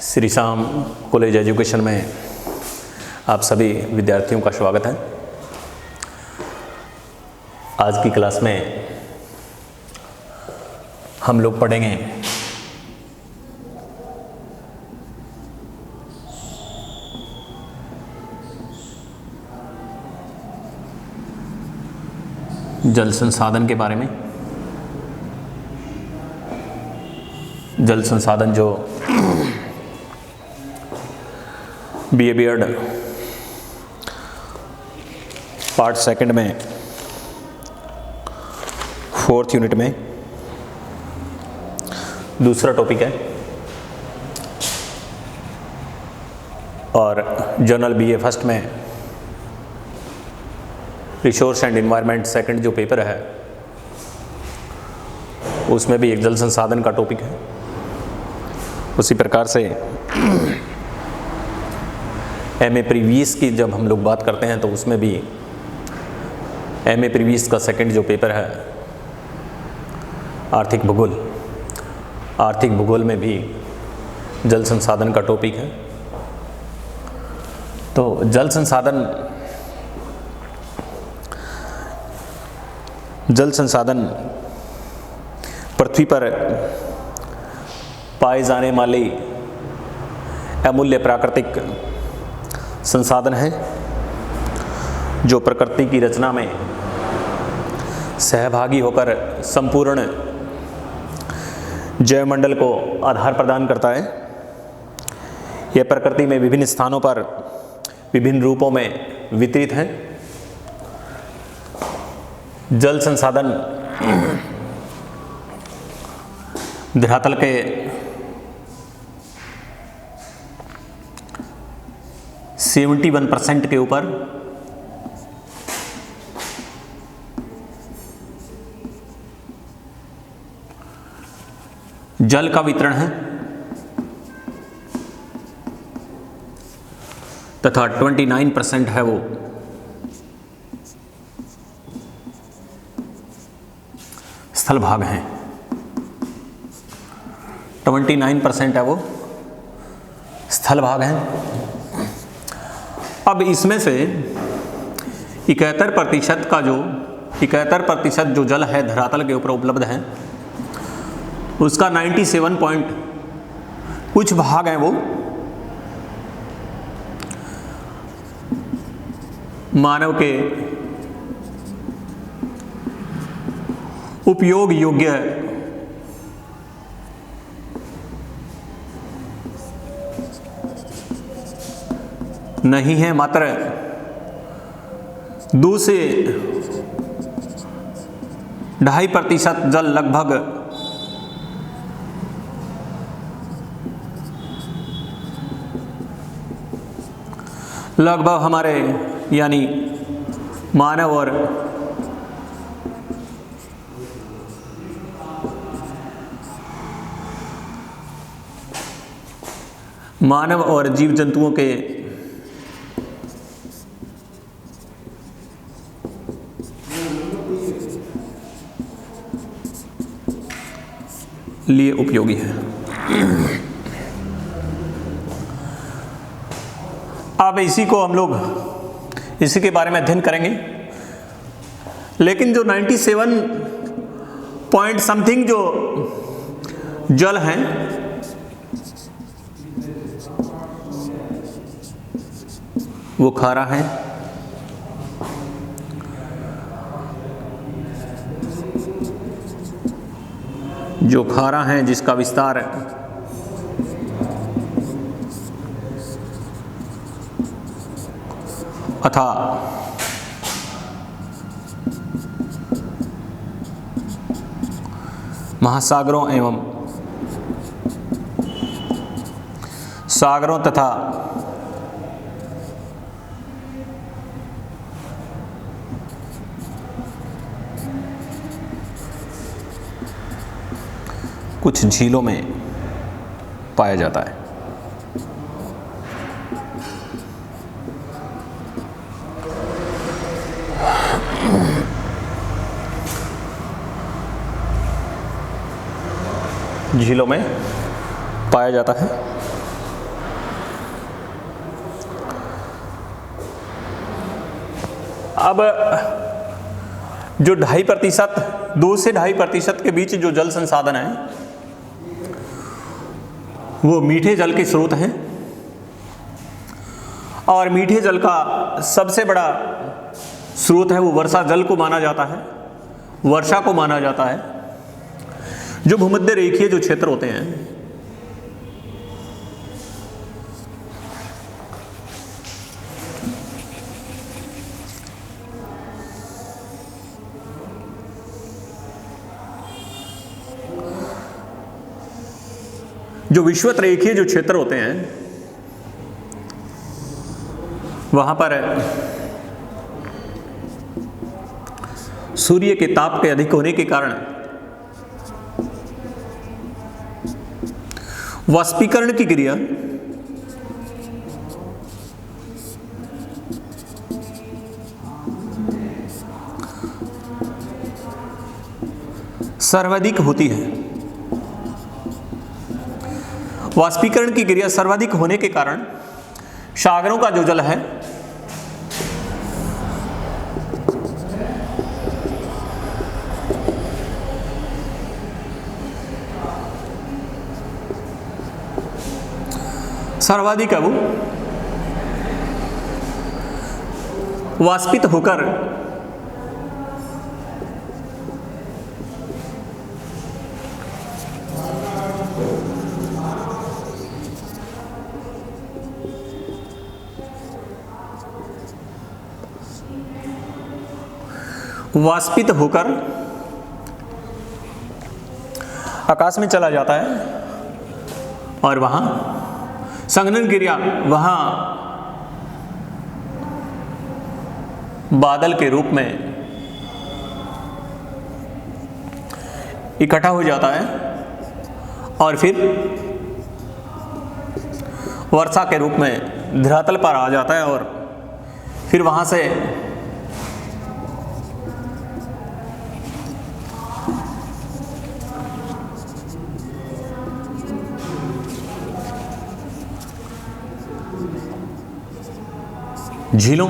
Shri Shyam college education में आप सभी विद्यार्थियों का स्वागत है। आज की क्लास में हम लोग पढ़ेंगे जल संसाधन के बारे में। जल संसाधन जो BA B.Ed पार्ट सेकंड में 4th यूनिट में दूसरा टॉपिक है और जर्नल BA फर्स्ट में रिसोर्स एंड एनवायरनमेंट सेकंड जो पेपर है उसमें भी एक जल संसाधन का टॉपिक है। उसी प्रकार से MA प्रीवियस की जब हम लोग बात करते हैं तो उसमें भी MA प्रीवियस का सेकंड जो पेपर है आर्थिक भूगोल, आर्थिक भूगोल में भी जल संसाधन का टॉपिक है। तो जल संसाधन पृथ्वी पर पाए जाने वाले अमूल्य प्राकृतिक संसाधन है जो प्रकृति की रचना में सहभागी होकर संपूर्ण जैवमंडल को आधार प्रदान करता है। यह प्रकृति में विभिन्न स्थानों पर विभिन्न रूपों में वितरित है। जल संसाधन धरातल के सेवेंटी 1% के ऊपर जल का वितरण है तथा 29% है वो स्थल भाग हैं। 29% है वो स्थल भाग हैं। अब इसमें से 71% जो जल है धरातल के ऊपर उपलब्ध है उसका 97 पॉइंट कुछ भाग हैं वो मानव के उपयोग योग्य नहीं है। मात्र 2 से 2.5% जल लगभग हमारे यानी मानव और जीव जंतुओं के लिए उपयोगी है। अब इसी के बारे में अध्ययन करेंगे। लेकिन जो 97 पॉइंट समथिंग जो जल हैं वो खारा है, जो खारा हैं जिसका विस्तार अथवा महासागरों एवं सागरों तथा कुछ झीलों में पाया जाता है। झीलों में पाया जाता है। अब जो 2.5%, 2 से 2.5% के बीच जो जल संसाधन है वो मीठे जल के स्रोत हैं, और मीठे जल का सबसे बड़ा स्रोत है वो वर्षा जल को माना जाता है, वर्षा को माना जाता है। जो भूमध्य रेखीय जो क्षेत्र होते हैं, जो विषुवत रेखीय जो क्षेत्र होते हैं, वहां पर सूर्य के ताप के अधिक होने के कारण वाष्पीकरण की क्रिया सर्वाधिक होती है। वाष्पीकरण की क्रिया सर्वाधिक होने के कारण सागरों का जो जल है सर्वाधिक अब वाष्पित होकर आकाश में चला जाता है, और वहां संघनन क्रिया वहां बादल के रूप में इकट्ठा हो जाता है, और फिर वर्षा के रूप में धरातल पर आ जाता है, और फिर वहां से झीलों,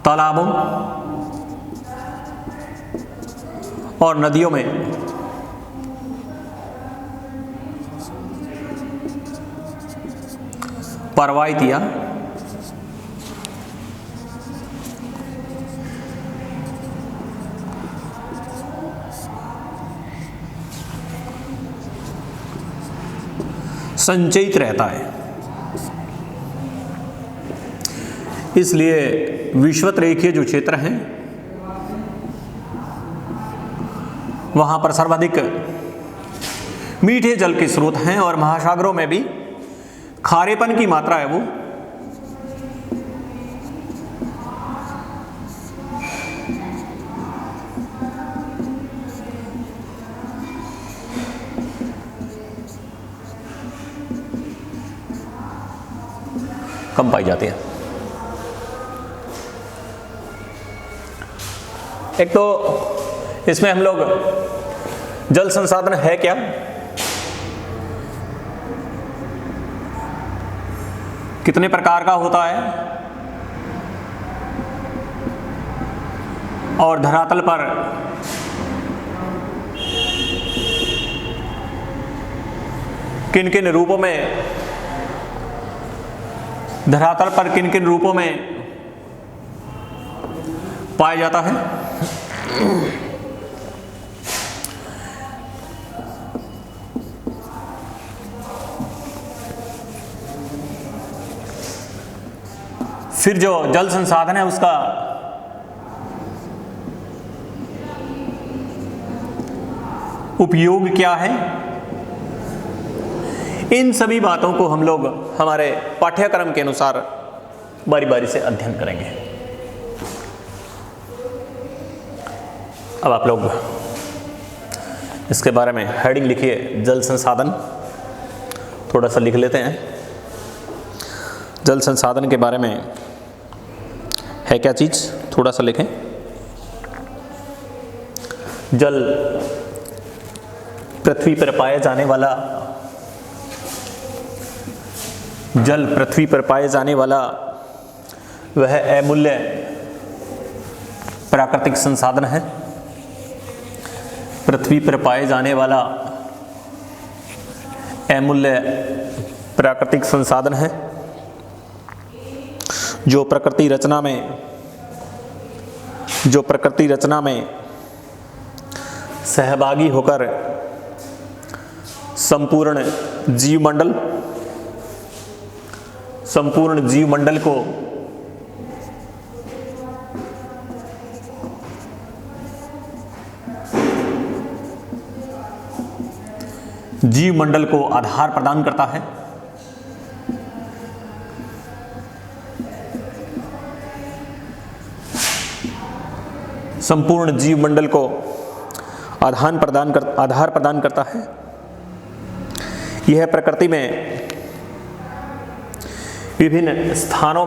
तालाबों और नदियों में प्रवाहित या संचयित रहता है। इसलिए विषुवत रेखीय जो क्षेत्र हैं वहां पर सर्वाधिक मीठे जल के स्रोत हैं, और महासागरों में भी खारेपन की मात्रा है वो कम पाई जाती है। एक तो इसमें हम लोग जल संसाधन है क्या, कितने प्रकार का होता है, और धरातल पर किन किन रूपों में, धरातल पर किन किन रूपों में पाया जाता है। फिर जो जल संसाधन है उसका उपयोग क्या है, इन सभी बातों को हम लोग हमारे पाठ्यक्रम के अनुसार बारी बारी से अध्ययन करेंगे। अब आप लोग इसके बारे में हेडिंग लिखिए, जल संसाधन, थोड़ा सा लिख लेते हैं। जल संसाधन के बारे में है क्या चीज़, थोड़ा सा लिखें। जल पृथ्वी पर पाया जाने वाला जल पृथ्वी पर पाए जाने वाला वह अमूल्य प्राकृतिक संसाधन है। पृथ्वी पर पाए जाने वाला अमूल्य प्राकृतिक संसाधन है जो प्रकृति रचना में सहभागी होकर संपूर्ण जीवमंडल को आधार प्रदान करता है। संपूर्ण जीवमंडल को आधार प्रदान करता है। यह प्रकृति में विभिन्न स्थानों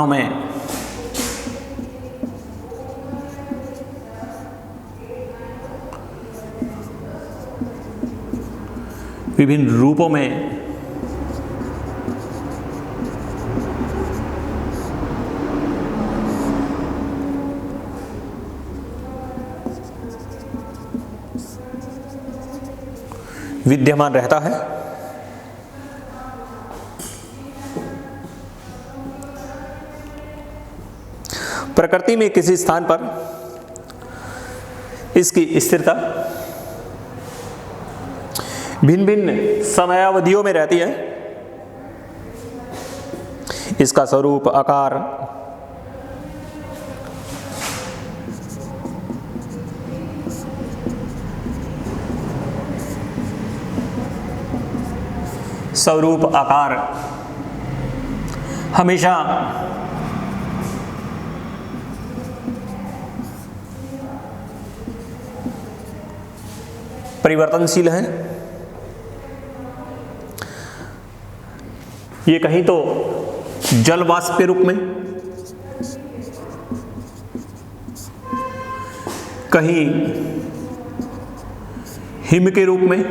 में विभिन्न रूपों में विद्यमान रहता है। प्रकृति में किसी स्थान पर इसकी स्थिरता भिन्न भिन्न समयावधियों में रहती है। इसका स्वरूप, आकार, हमेशा परिवर्तनशील है। ये कहीं तो जल वाष्प के रूप में, कहीं हिम के रूप में,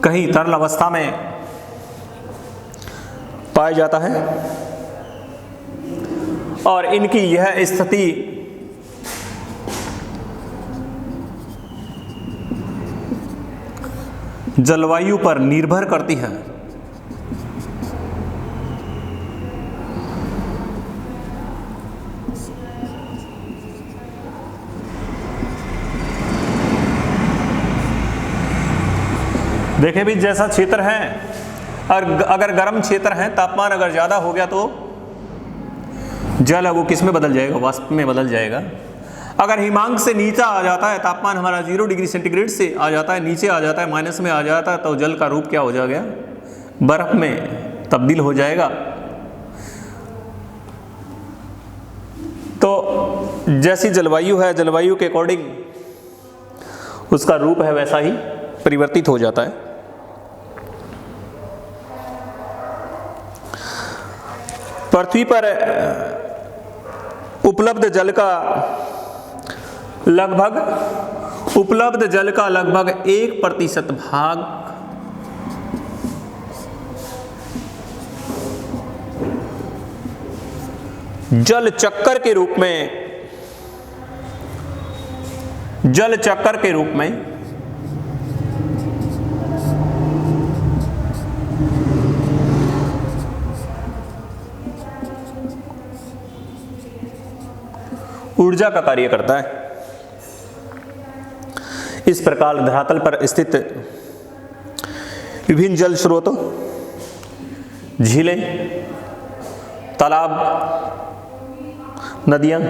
कहीं तरल अवस्था में पाया जाता है। और इनकी यह स्थिति जलवायु पर निर्भर करती है। देखें भी, जैसा क्षेत्र है, अगर गर्म क्षेत्र है, तापमान अगर ज़्यादा हो गया तो जल है वो किस में बदल जाएगा? वाष्प में बदल जाएगा। अगर हिमांक से नीचा आ जाता है, तापमान हमारा 0 डिग्री सेंटीग्रेड से आ जाता है, नीचे आ जाता है, माइनस में आ जाता है, तो जल का रूप क्या हो जाएगा? बर्फ में तब्दील हो जाएगा। तो जैसी जलवायु है, जलवायु के अकॉर्डिंग उसका रूप है वैसा ही परिवर्तित हो जाता है। पृथ्वी पर उपलब्ध जल का लगभग 1% भाग जल चक्कर के रूप में ऊर्जा का कार्य करता है। इस प्रकार धरातल पर स्थित विभिन्न जल स्रोतों, झीलें, तालाब, नदियां,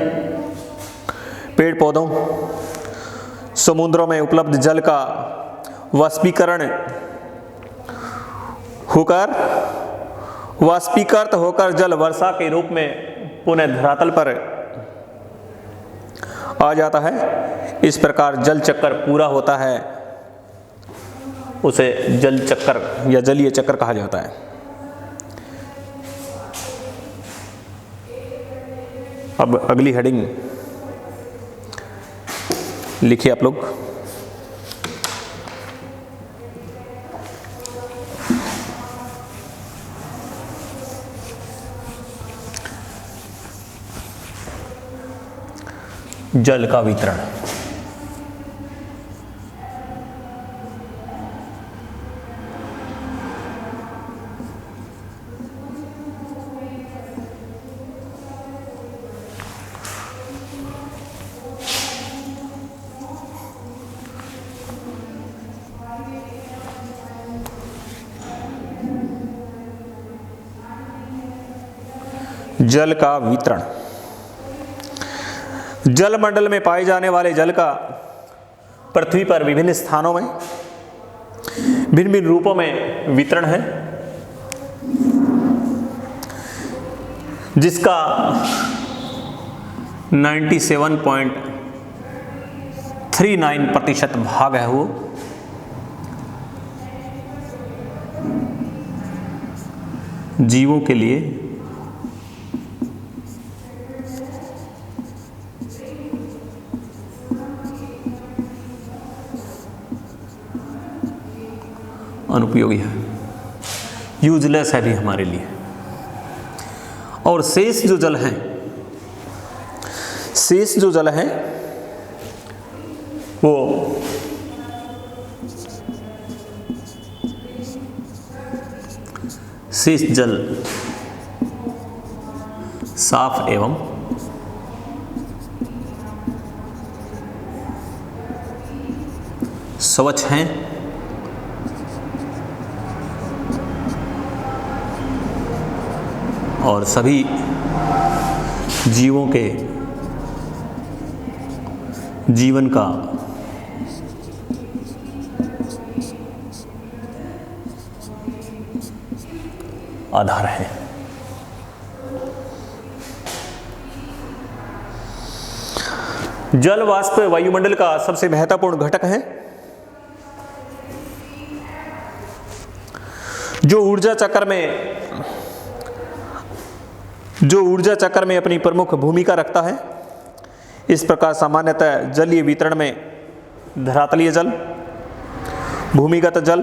पेड़ पौधों, समुद्रों में उपलब्ध जल का वाष्पीकृत होकर जल वर्षा के रूप में पुनः धरातल पर आ जाता है। इस प्रकार जल चक्कर पूरा होता है उसे जल चक्कर या जलीय चक्कर कहा जाता है। अब अगली हेडिंग लिखिए आप लोग। जल का वितरण। जल का वितरण। जलमंडल में पाए जाने वाले जल का पृथ्वी पर विभिन्न स्थानों में भिन्न भिन्न रूपों में वितरण है, जिसका 97.39% भाग है वो जीवों के लिए अनुपयोगी है, यूजलेस है भी हमारे लिए। और शेष जो जल है वो शेष जल साफ एवं स्वच्छ हैं और सभी जीवों के जीवन का आधार है। जल वाष्प वायुमंडल का सबसे महत्वपूर्ण घटक है, जो ऊर्जा चक्र में अपनी प्रमुख भूमिका रखता है। इस प्रकार सामान्यतः जलीय वितरण में धरातलीय जल, भूमिगत जल,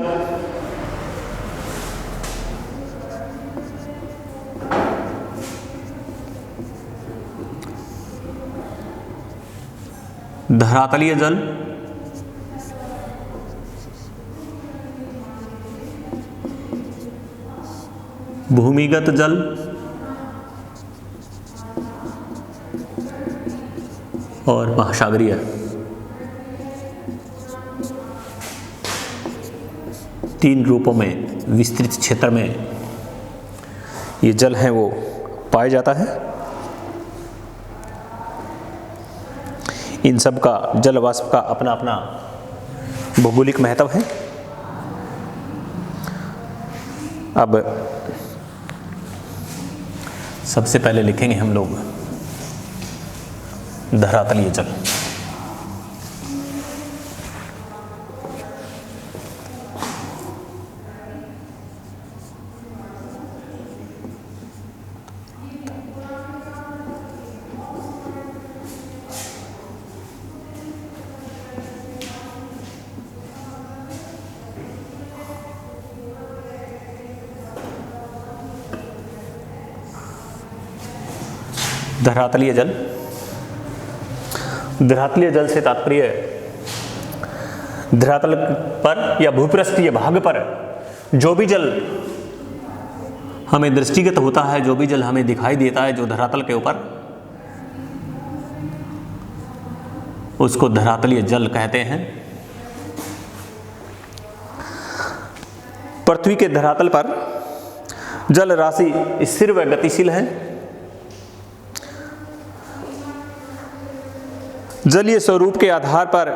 धरातलीय जल, भूमिगत जल और महासागरीय, तीन रूपों में विस्तृत क्षेत्र में ये जल है वो पाया जाता है। इन सब का जल वाष्प का अपना अपना भौगोलिक महत्व है। अब सबसे पहले लिखेंगे हम लोग धरातलीय जल। धरातलीय जल, धरातलीय जल से तात्पर्य धरातल पर या भूपृष्ठीय भाग पर जो भी जल हमें दृष्टिगत होता है, जो भी जल हमें दिखाई देता है जो धरातल के ऊपर, उसको धरातलीय जल कहते हैं। पृथ्वी के धरातल पर जल राशि स्थिर व गतिशील है। जलीय स्वरूप के आधार पर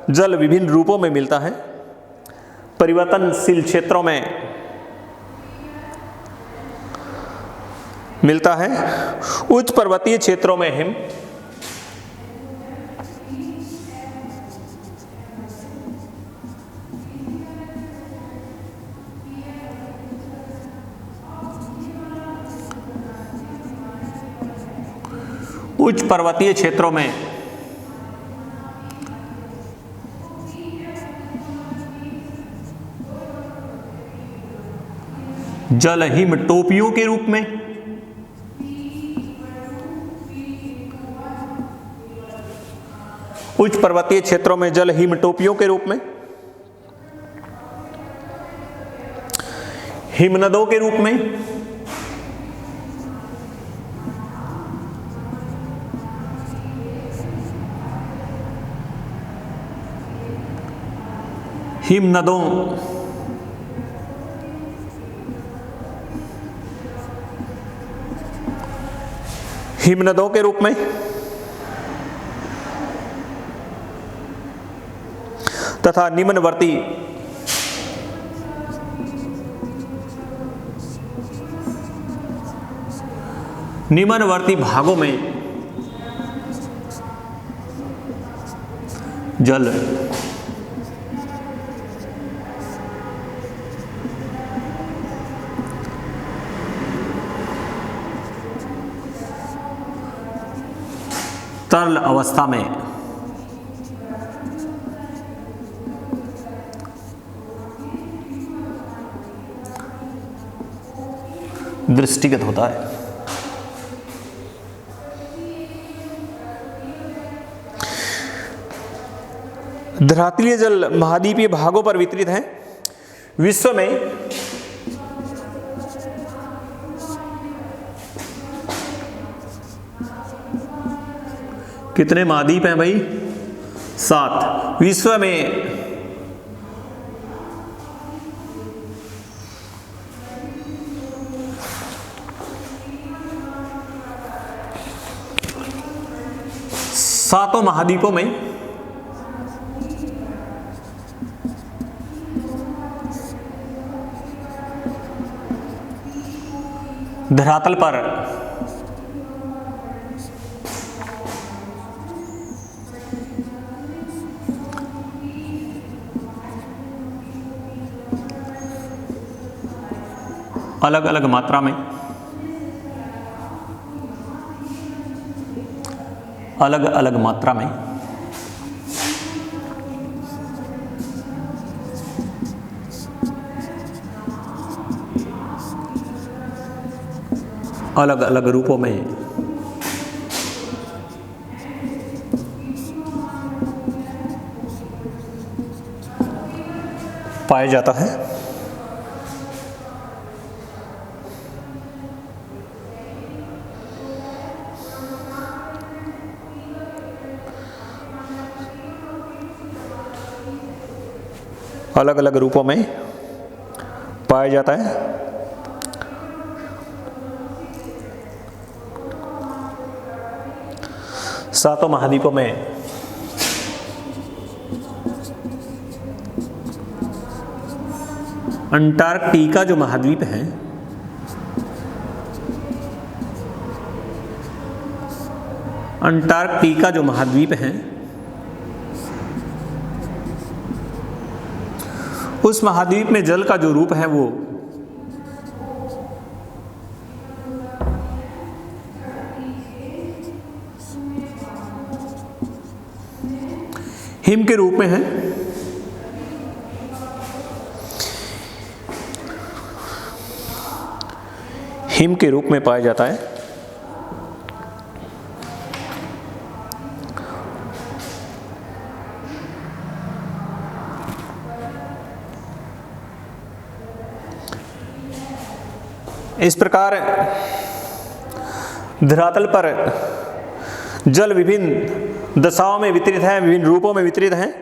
जल विभिन्न रूपों में मिलता है। परिवर्तनशील क्षेत्रों में मिलता है। उच्च पर्वतीय क्षेत्रों में हिम, उच्च पर्वतीय क्षेत्रों में जल हिम टोपियों के रूप में, उच्च पर्वतीय क्षेत्रों में जल हिम टोपियों के रूप में, हिमनदों के रूप में, हिमनदों हिमनदों के रूप में तथा निम्नवर्ती भागों में जल तरल अवस्था में दृष्टिगत होता है। धरातलीय जल महाद्वीपीय भागों पर वितरित है। विश्व में कितने महाद्वीप हैं भाई? 7। विश्व में सातों महाद्वीपों में धरातल पर अलग अलग मात्रा में अलग अलग मात्रा में अलग अलग रूपों में पाया जाता है। अलग अलग रूपों में पाया जाता है। सातों महाद्वीपों में अंटार्कटिका जो महाद्वीप है, अंटार्कटिका जो महाद्वीप है, उस महाद्वीप में जल का जो रूप है वो हिम के रूप में है। हिम के रूप में पाया जाता है। इस प्रकार धरातल पर जल विभिन्न दशाओं में वितरित है, विभिन्न रूपों में वितरित है।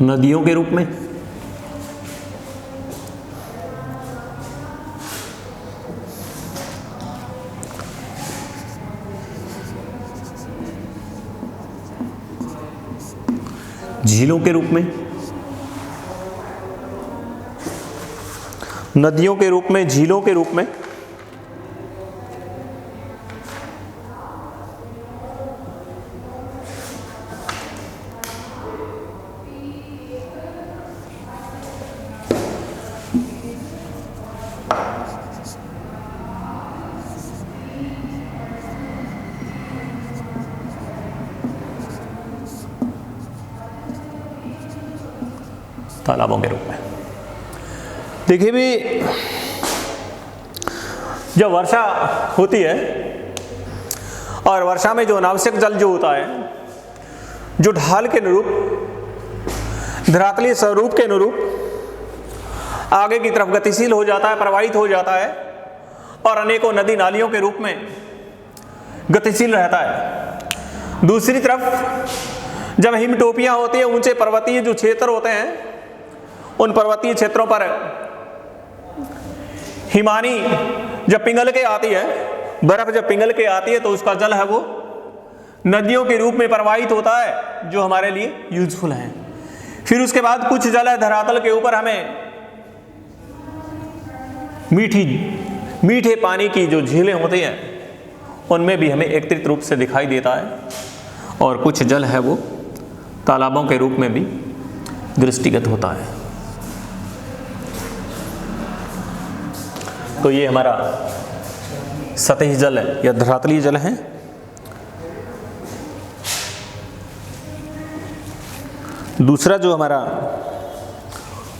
नदियों के रूप में, झीलों के रूप में, नदियों के रूप में, झीलों के रूप में, तालाबों के रूप में। देखिए भी, जब वर्षा होती है और वर्षा में जो अनावश्यक जल जो होता है, जो ढाल के अनुरूप, धरातलीय स्वरूप के अनुरूप आगे की तरफ गतिशील हो जाता है, प्रवाहित हो जाता है और अनेकों नदी नालियों के रूप में गतिशील रहता है। दूसरी तरफ जब हिमटोपियां होती है, ऊंचे पर्वतीय जो क्षेत्र होते हैं, उन पर्वतीय क्षेत्रों पर हिमानी जब पिघल के आती है, बर्फ जब पिघल के आती है, तो उसका जल है वो नदियों के रूप में प्रवाहित होता है, जो हमारे लिए यूजफुल है। फिर उसके बाद कुछ जल है धरातल के ऊपर हमें मीठे पानी की जो झीलें होती हैं, उनमें भी हमें एकत्रित रूप से दिखाई देता है, और कुछ जल है वो तालाबों के रूप में भी दृष्टिगत होता है। तो ये हमारा सतही जल है या धरातलीय जल है। दूसरा जो हमारा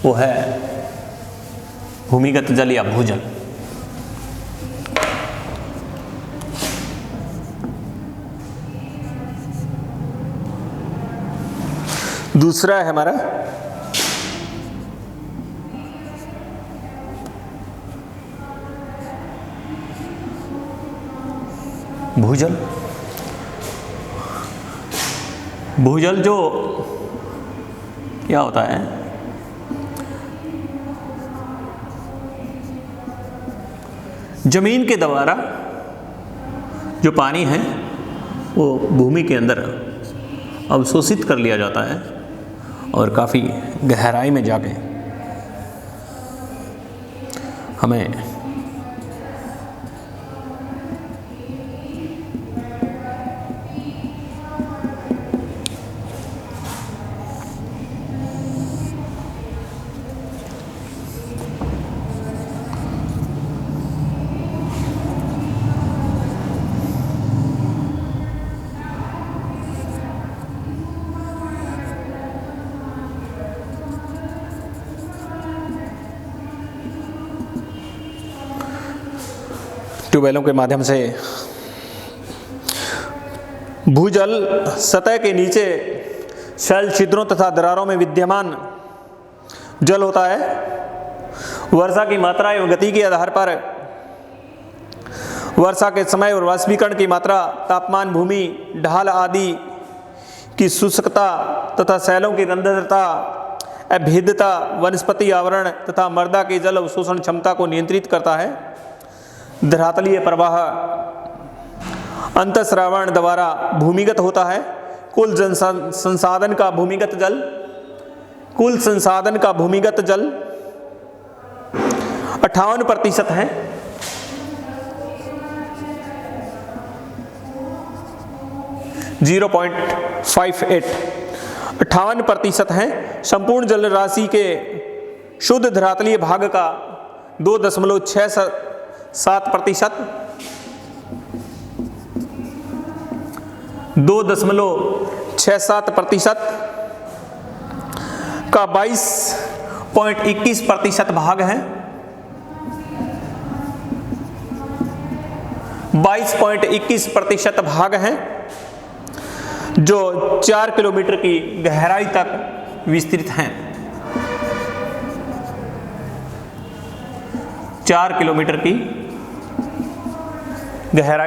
वो है भूमिगत जल या भूजल। दूसरा है हमारा भूजल। भूजल जो क्या होता है, जमीन के द्वारा जो पानी है वो भूमि के अंदर अवशोषित कर लिया जाता है और काफ़ी गहराई में जाके हमें ट्यूबवेलों के माध्यम से भूजल सतह के नीचे शैल छिद्रों तथा दरारों में विद्यमान जल होता है। वर्षा की मात्रा एवं गति के आधार पर वर्षा के समय और वाष्पीकरण की मात्रा, तापमान, भूमि ढाल आदि की शुष्कता तथा शैलों की रंध्रता, अभेद्यता, वनस्पति आवरण तथा मृदा के जल अवशोषण क्षमता को नियंत्रित करता है। धरातलीय प्रवाह अंतःस्रावण द्वारा भूमिगत होता है। कुल संसाधन का भूमिगत जल 58% है। .58 58% है। संपूर्ण जल राशि के शुद्ध धरातलीय भाग का 2.67% का 22.21% भाग है। 22.21% भाग है जो 4 किलोमीटर की गहराई तक विस्तृत हैं। 4 किलोमीटर की गहराई